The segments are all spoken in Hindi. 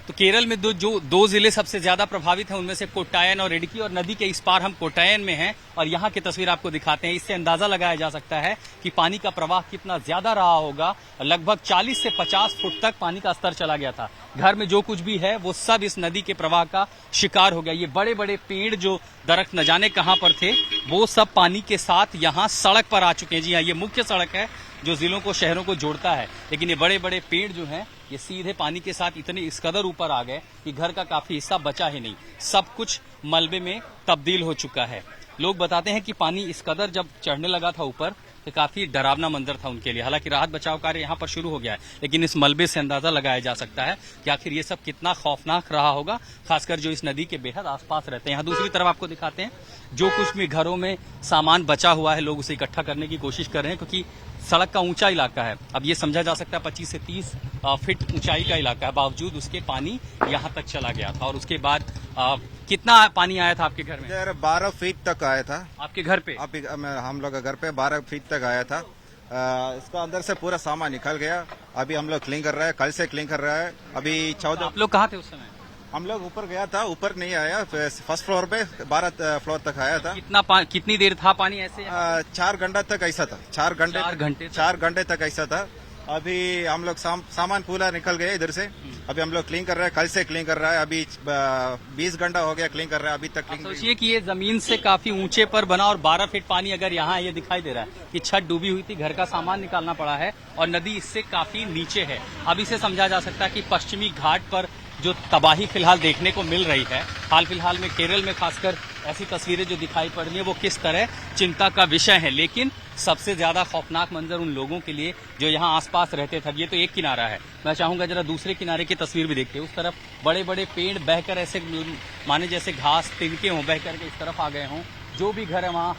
तो केरल में दो जिले सबसे ज्यादा प्रभावित हैं, उनमें से कोट्टायम और इडुक्की, और नदी के इस पार हम कोट्टायम में हैं और यहाँ की तस्वीर आपको दिखाते हैं। इससे अंदाजा लगाया जा सकता है कि पानी का प्रवाह कितना ज्यादा रहा होगा। लगभग 40 से 50 फुट तक पानी का स्तर चला गया था। घर में जो कुछ भी है वो सब इस नदी के प्रवाह का शिकार हो गया। ये बड़े बड़े पेड़ जो दरख्त न जाने कहां पर थे वो सब पानी के साथ यहाँ सड़क पर आ चुके हैं। जी हाँ, ये मुख्य सड़क है जो जिलों को शहरों को जोड़ता है, लेकिन ये बड़े बड़े पेड़ जो हैं ये सीधे पानी के साथ इतने इस कदर ऊपर आ गए कि घर का काफी हिस्सा बचा ही नहीं, सब कुछ मलबे में तब्दील हो चुका है। लोग बताते हैं कि पानी इस कदर जब चढ़ने लगा था ऊपर तो काफी डरावना मंजर था उनके लिए। हालांकि राहत बचाव कार्य यहाँ पर शुरू हो गया है, लेकिन इस मलबे से अंदाजा लगाया जा सकता है कि आखिर ये सब कितना खौफनाक रहा होगा, खासकर जो इस नदी के बेहद आसपास रहते हैं। यहाँ दूसरी तरफ आपको दिखाते हैं जो कुछ भी घरों में सामान बचा हुआ है, लोग उसे इकट्ठा करने की कोशिश कर रहे हैं, क्योंकि सड़क का ऊंचा इलाका है। अब ये समझा जा सकता है 25 से 30 फीट ऊंचाई का इलाका है, बावजूद उसके पानी यहाँ तक चला गया था। और उसके बाद कितना पानी आया था आपके घर में? 12 फीट तक आया था आपके घर पे? हम लोग घर पे 12 फीट तक आया था। इसका अंदर से पूरा सामान निकल गया। अभी हम लोग क्लीन कर रहे हैं, कल से क्लीन कर रहा है। अभी 14। आप लोग कहाँ थे उस समय? हम लोग ऊपर गया था, ऊपर नहीं आया, फर्स्ट फ्लोर पे 12 फ्लोर तक आया था। कितनी देर था पानी ऐसे? 4 घंटा तक ऐसा था। 4 घंटे तक ऐसा था। अभी हम लोग सामान पूरा निकल गए इधर से। अभी हम लोग क्लीन कर रहे हैं, कल से क्लीन कर रहा है। अभी 20 घंटा हो गया क्लीन कर रहा है, अभी तक क्लीन। सोचिए कि ये जमीन से काफी ऊंचे पर बना और 12 फीट पानी अगर यहाँ ये दिखाई दे रहा है कि छत डूबी हुई थी, घर का सामान निकालना पड़ा है और नदी इससे काफी नीचे है। अब इसे समझा जा सकता है कि पश्चिमी घाट पर जो तबाही फिलहाल देखने को मिल रही है, हाल फिलहाल में केरल में खासकर ऐसी तस्वीरें जो दिखाई पड़ रही है वो किस तरह चिंता का विषय है। लेकिन सबसे ज्यादा खौफनाक मंजर उन लोगों के लिए जो यहाँ आसपास रहते थे। ये तो एक किनारा है, मैं चाहूंगा जरा दूसरे किनारे की तस्वीर भी देखिए। उस तरफ बड़े बड़े पेड़ बहकर ऐसे माने जैसे घास तिनके हों, बहकर के इस तरफ आ गए हों। जो भी घर है वहाँ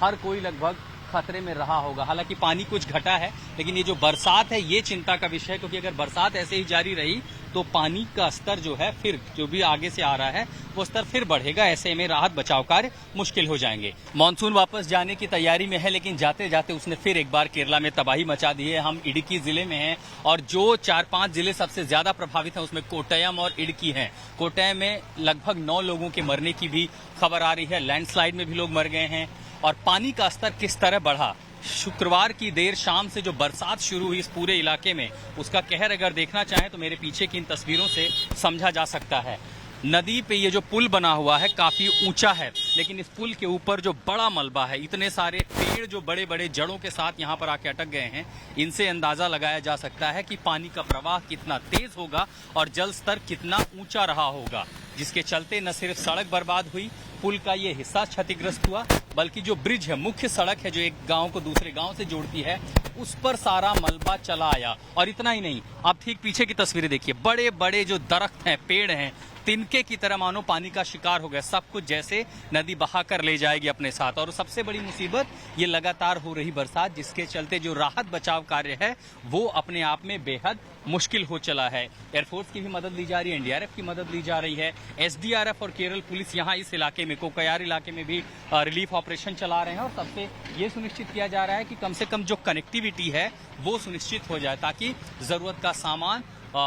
हर कोई लगभग खतरे में रहा होगा। हालांकि पानी कुछ घटा है, लेकिन ये जो बरसात है ये चिंता का विषय है, क्योंकि अगर बरसात ऐसे ही जारी रही तो पानी का स्तर जो है फिर जो भी आगे से आ रहा है वो स्तर फिर बढ़ेगा। ऐसे में राहत बचाव कार्य मुश्किल हो जाएंगे। मानसून वापस जाने की तैयारी में है, लेकिन जाते जाते उसने फिर एक बार केरला में तबाही मचा दी है। हम इडुक्की जिले में हैं और जो 4-5 जिले सबसे ज्यादा प्रभावित हैं उसमें कोट्टायम और इडुक्की हैं। कोट्टायम में लगभग 9 लोगों के मरने की भी खबर आ रही है। लैंडस्लाइड में भी लोग मर गए हैं और पानी का स्तर किस तरह बढ़ा। शुक्रवार की देर शाम से जो बरसात शुरू हुई इस पूरे इलाके में, उसका कहर अगर देखना चाहें तो मेरे पीछे की इन तस्वीरों से समझा जा सकता है। नदी पे ये जो पुल बना हुआ है काफी ऊंचा है, लेकिन इस पुल के ऊपर जो बड़ा मलबा है, इतने सारे पेड़ जो बड़े बड़े जड़ों के साथ यहाँ पर आके अटक गए हैं, इनसे अंदाजा लगाया जा सकता है कि पानी का प्रवाह कितना तेज होगा और जल स्तर कितना ऊंचा रहा होगा, जिसके चलते न सिर्फ सड़क बर्बाद हुई, पुल का ये हिस्सा क्षतिग्रस्त हुआ, बल्कि जो ब्रिज है, मुख्य सड़क है जो एक गांव को दूसरे गांव से जोड़ती है, उस पर सारा मलबा चला आया। और इतना ही नहीं, आप ठीक पीछे की तस्वीरें देखिए, बड़े बड़े जो दरख्त हैं, पेड़ हैं, तिनके की तरह मानो पानी का शिकार हो गया। सब कुछ जैसे नदी बहा कर ले जाएगी अपने साथ। और सबसे बड़ी मुसीबत ये लगातार हो रही बरसात, जिसके चलते जो राहत बचाव कार्य है वो अपने आप में बेहद मुश्किल हो चला है। एयरफोर्स की भी मदद ली जा रही है, एनडीआरएफ की मदद ली जा रही है, एसडीआरएफ और केरल पुलिस यहाँ इस इलाके में, कोकयार इलाके में भी रिलीफ ऑपरेशन चला रहे हैं। और सबसे ये सुनिश्चित किया जा रहा है कि कम से कम जो कनेक्टिविटी है वो सुनिश्चित हो जाए, ताकि जरूरत का सामान,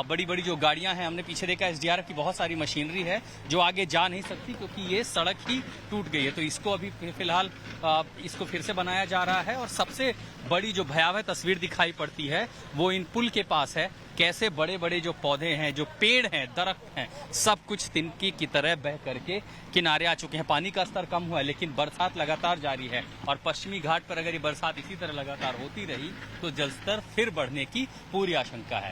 बड़ी बड़ी जो गाड़ियां हैं, हमने पीछे देखा एसडीआरएफ की बहुत सारी मशीनरी है जो आगे जा नहीं सकती क्योंकि ये सड़क ही टूट गई है। तो इसको अभी फिलहाल इसको फिर से बनाया जा रहा है। और सबसे बड़ी जो भयावह तस्वीर दिखाई पड़ती है वो इन पुल के पास है। कैसे बड़े बड़े जो पौधे हैं, जो पेड़ हैं, दरख्त हैं, सब कुछ तिनकी की तरह बह करके किनारे आ चुके हैं। पानी का स्तर कम हुआ है, लेकिन बरसात लगातार जारी है और पश्चिमी घाट पर अगर ये बरसात इसी तरह लगातार होती रही तो जलस्तर फिर बढ़ने की पूरी आशंका है।